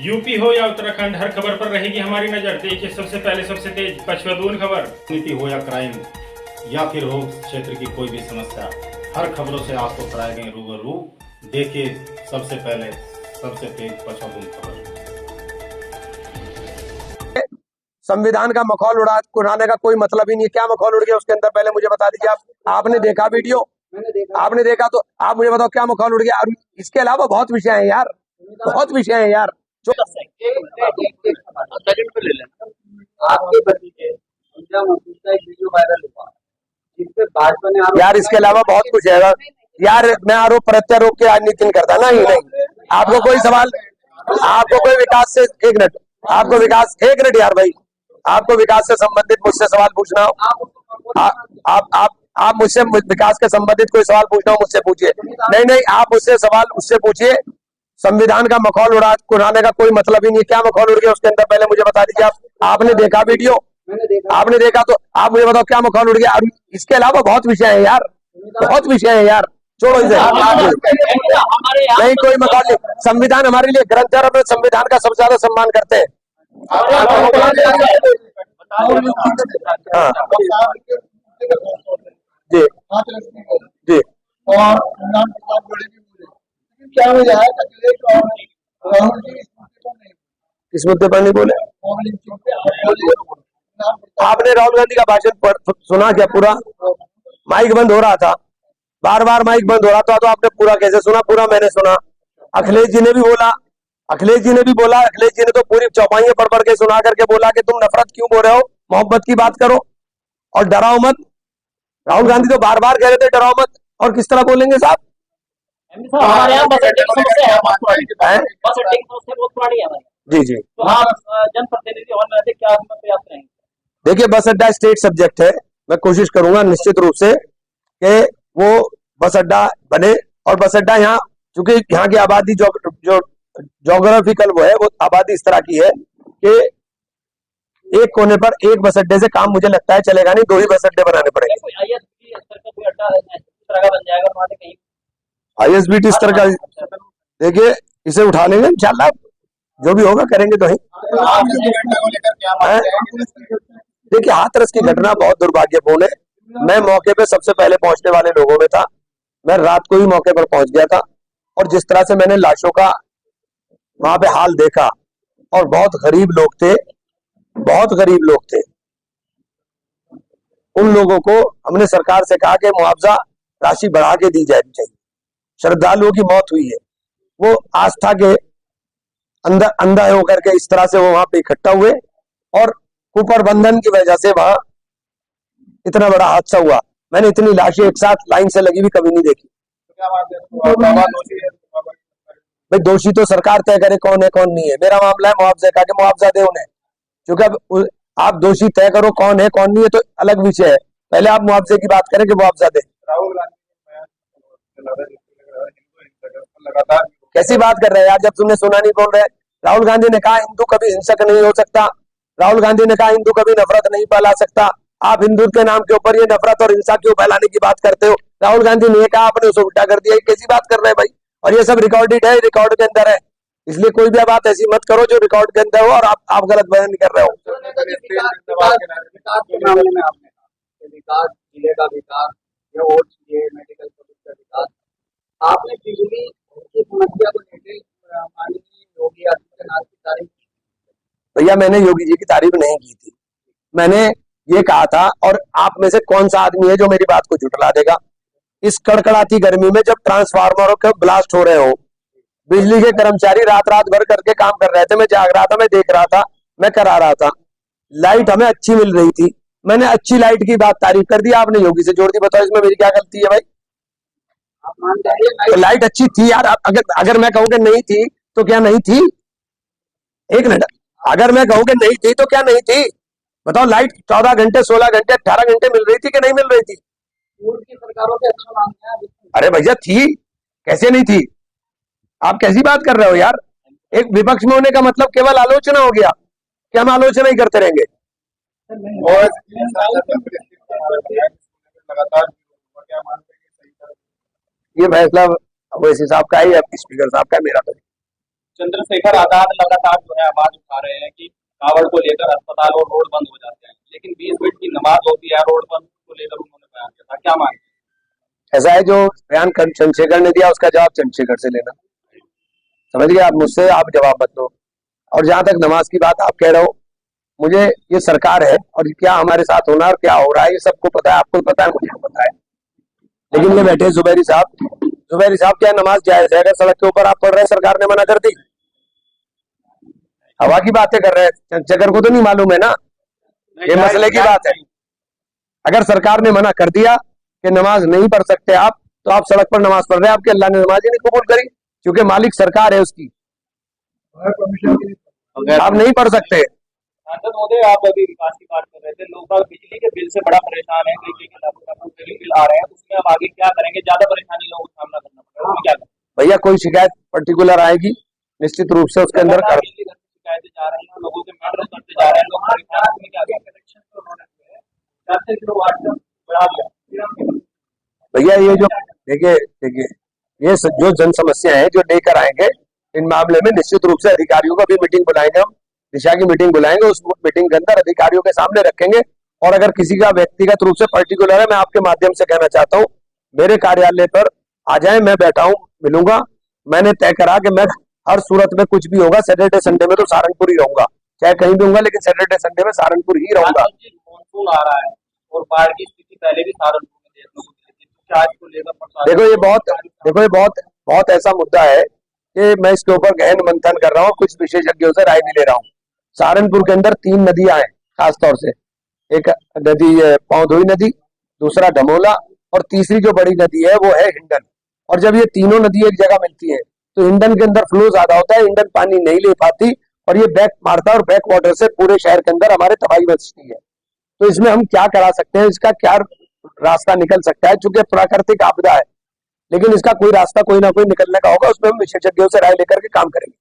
नीति हो या क्राइम या फिर हो क्षेत्र की कोई भी समस्या, हर खबरों से आपको कराएंगे रूबरू। देखिए सबसे पहले सबसे तेज पचवदून खबर। संविधान का मखौल उड़ाने का कोई मतलब ही नहीं है। क्या मखौल उड़ गया उसके अंदर, पहले मुझे बता दीजिए। आपने देखा वीडियो? आपने देखा तो आप मुझे बताओ क्या मखौल उड़ गया। और इसके अलावा बहुत विषय हैं यार, बहुत विषय हैं यार। यार इसके अलावा बहुत कुछ है यार। मैं आरोप प्रत्यारोप की राजनीति नहीं करता ना। ही नहीं, आपको कोई सवाल, आपको कोई विकास से, एक मिनट, आपको विकास, एक मिनट यार भाई, आपको विकास से संबंधित मुझसे सवाल पूछना हो, आप मुझसे विकास के संबंधित कोई सवाल पूछना हो मुझसे पूछिए। नहीं नहीं, आप मुझसे सवाल उससे पूछिए। संविधान का मखौल उड़ाने का कोई मतलब ही नहीं है। क्या मखौल उड़ गया उसके अंदर, पहले मुझे बता दीजिए। आपने देखा वीडियो? आपने देखा तो आप मुझे बताओ क्या मखौल उड़ गया। और इसके अलावा बहुत विषय है यार, बहुत विषय है यार। छोड़ो इसे, नहीं कोई मखौल नहीं। संविधान हमारे लिए ग्रंथ है और अपने संविधान का सबसे ज्यादा सम्मान करते हैं। हाँ जी जी। और क्या वजह है राहुल जी किस मुद्दे पर नहीं बोले? आपने राहुल गांधी का भाषण सुना क्या पूरा? माइक बंद हो रहा था, बार बार माइक बंद हो रहा था, तो आपने पूरा कैसे सुना? पूरा मैंने सुना। अखिलेश जी ने भी बोला, अखिलेश जी ने भी बोला। अखिलेश जी ने तो पूरी चौपाइयां पढ़ के सुना करके बोला कि तुम नफरत क्यों बोल रहे हो, मोहब्बत की बात करो और डराओ मत। राहुल गांधी तो बार बार कह रहे थे डराओ मत, और किस तरह बोलेंगे साहब? हमारे यहाँ बस अड्डे की समस्या है, बस अड्डे की समस्या बहुत पुरानी है हमारी। जी जी। तो आप जनप्रतिनिधि होने से क्या प्रयास करेंगे? देखिए बस अड्डा स्टेट सब्जेक्ट है। मैं कोशिश करूंगा निश्चित रूप से कि वो बस अड्डा बने। और बस अड्डा यहाँ, चूंकि यहाँ की आबादी जो जोग्राफिकल वो है, वो आबादी इस तरह की है कि एक कोने पर एक बस अड्डे से काम मुझे लगता है चलेगा नहीं, 2 ही बस अड्डे बनाने पड़ेंगे। ISBT स्तर का देखिए इसे उठा लेंगे इंशाल्लाह, जो भी होगा करेंगे तो ही। देखिए हाथरस की घटना बहुत दुर्भाग्यपूर्ण है। मैं मौके पे सबसे पहले पहुंचने वाले लोगों में था। मैं रात को ही मौके पर पहुंच गया था, और जिस तरह से मैंने लाशों का वहां पे हाल देखा, और बहुत गरीब लोग थे, बहुत गरीब लोग थे। उन लोगों को हमने सरकार से कहा कि मुआवजा राशि बढ़ा के दी जानी चाहिए। श्रद्धालुओं की मौत हुई है, वो आस्था के अंधा होकर के इस तरह से वो वहां पे इकट्ठा हुए, और कुप्रबंधन की वजह से वहां इतना बड़ा हादसा हुआ। मैंने इतनी लाशें एक साथ लाइन से लगी हुई कभी नहीं देखी। भाई दोषी तो सरकार तय करे कौन है कौन नहीं है। मेरा मामला है मुआवजे का, कि मुआवजा दे उन्हें। क्योंकि अब आप दोषी तय करो कौन है कौन नहीं है तो अलग विषय है, पहले आप मुआवजे की बात करें कि मुआवजा दे। कैसी बात कर रहे हैं यार, जब तुमने सुना नहीं बोल रहे। राहुल गांधी ने कहा हिंदू कभी हिंसक नहीं हो सकता। राहुल गांधी ने कहा हिंदू कभी नफरत नहीं फैला सकता। आप हिंदू के नाम के ऊपर ये नफरत और हिंसा क्यों फैलाने की बात करते हो? राहुल गांधी ने कहा, आपने उसे उल्टा कर दिया। कैसी बात कर रहे हैं भाई? और ये सब रिकॉर्डेड है, रिकॉर्ड के अंदर है, इसलिए कोई भी बात ऐसी मत करो जो रिकॉर्ड के अंदर हो और आप गलत बयान कर रहे हो। जिले का विकास या और मेडिकल का विकास, आपने बिजली की समस्या को लेकर माननीय योगी आदित्यनाथ की तारीफ की? भैया मैंने योगी जी की तारीफ नहीं की थी। मैंने ये कहा था, और आप में से कौन सा आदमी है जो मेरी बात को झुठला देगा? इस कड़कड़ाती गर्मी में जब ट्रांसफार्मरों के ब्लास्ट हो रहे हो, बिजली के कर्मचारी रात रात भर करके काम कर रहे थे, मैं जाग रहा था, मैं देख रहा था, मैं करा रहा था। लाइट हमें अच्छी मिल रही थी, मैंने अच्छी लाइट की बात तारीफ कर दी, आपने योगी से जोड़ दी। बताओ इसमें मेरी क्या गलती है भाई? तो लाइट अच्छी थी यार। अगर मैं कहूँ कि नहीं थी तो क्या नहीं थी? एक मिनट, अगर मैं कहूँ कि नहीं थी तो क्या नहीं थी? बताओ, लाइट 14 घंटे 16 घंटे 18 घंटे मिल रही थी कि नहीं मिल रही थी? सरकारों के अच्छा मानते हैं। अरे भैया थी, कैसे नहीं थी? आप कैसी बात कर रहे हो यार? एक विपक्ष में होने का मतलब केवल आलोचना हो गया कि हम आलोचना ही करते रहेंगे? ये फैसला वैसे साहब का है या स्पीकर साहब का है, मेरा तो चंद्रशेखर आजाद लगातार जो है आवाज उठा रहे हैं कि कावड़ को लेकर अस्पताल और रोड बंद हो जाते हैं, लेकिन 20 मिनट की नमाज होती है, रोड बंद को लेकर उन्होंने बयान किया था, क्या मानते हैं? ऐसा है, जो बयान चंद्रशेखर ने दिया उसका जवाब चंद्रशेखर से लेना, समझ गए आप? मुझसे आप जवाब मत दो। और जहां तक नमाज की बात आप कह रहे हो, मुझे ये सरकार है और क्या हमारे साथ होना और क्या हो रहा है ये सबको पता है, आपको पता है, मुझे पता है। लेकिन ये बैठे जुबैरी साहब क्या नमाज जायज है? अगर सड़क के ऊपर आप पढ़ रहे हैं, सरकार ने मना कर दी, हवा की बातें कर रहे हैं, चंद्रशेखर को तो नहीं मालूम है ना, ये मसले की बात है। अगर सरकार ने मना कर दिया कि नमाज नहीं पढ़ सकते आप, तो आप सड़क पर नमाज पढ़ रहे हैं, आपके अल्लाह ने नमाज ही नहीं कबूल करी, क्योंकि मालिक सरकार है उसकी, आप नहीं पढ़ सकते। सांसद महोदय, आप अभी विकास की बात कर रहे थे, लोग बाग बिजली के बिल से बड़ा परेशान है, कई बिल आ रहे हैं, उसमें अब आगे क्या करेंगे? ज्यादा परेशानी लोगों को सामना करना पड़ेगा, उसमें क्या करेंगे? भैया कोई शिकायत पर्टिकुलर आएगी, निश्चित रूप से उसके अंदर कर शिकायतें जा रही हैं, लोगों के मैटर करते जा रहे हैं, लोग परेशान, उसमें क्या करेंगे? कनेक्शन तो उन्होंने 4 किलोवाट तक बढ़ा दिया। भैया ये जो देखिए ये जो जन समस्या है जो लेकर आएंगे, इन मामले में निश्चित रूप से अधिकारियों को भी मीटिंग बुलाएंगे, हम दिशा की मीटिंग बुलाएंगे, उस मीटिंग के अंदर अधिकारियों के सामने रखेंगे। और अगर किसी का व्यक्तिगत रूप से पर्टिकुलर है, मैं आपके माध्यम से कहना चाहता हूँ, मेरे कार्यालय पर आ जाए, मैं बैठा हूँ, मिलूंगा। मैंने तय करा कि मैं हर सूरत में कुछ भी होगा, सैटरडे संडे में तो सहारनपुर ही रहूंगा, चाहे कहीं भी होऊंगा, लेकिन सैटरडे संडे में सहारनपुर ही रहूंगा। मानसून आ रहा है और बाढ़ की स्थिति पहले भी सहारनपुर में देखने को मिली थी, चार्ज को लेकर देखो ये बहुत ऐसा मुद्दा है कि मैं इसके ऊपर गहन मंथन कर रहा हूँ, कुछ विशेषज्ञों से राय भी ले रहा हूँ। सहारनपुर के अंदर 3 नदियां हैं खासतौर से, एक नदी पौधोई नदी, दूसरा डमोला, और तीसरी जो बड़ी नदी है वो है हिंडन। और जब ये तीनों नदी एक जगह मिलती है तो हिंडन के अंदर फ्लो ज्यादा होता है, हिंडन पानी नहीं ले पाती और ये बैक मारता है, और बैक वाटर से पूरे शहर के अंदर हमारे तबाही मचती है। तो इसमें हम क्या करा सकते हैं, इसका क्या रास्ता निकल सकता है? चूंकि प्राकृतिक आपदा है, लेकिन इसका कोई रास्ता कोई ना कोई निकलने का होगा, उसमें हम विशेषज्ञों से राय लेकर के काम करेंगे।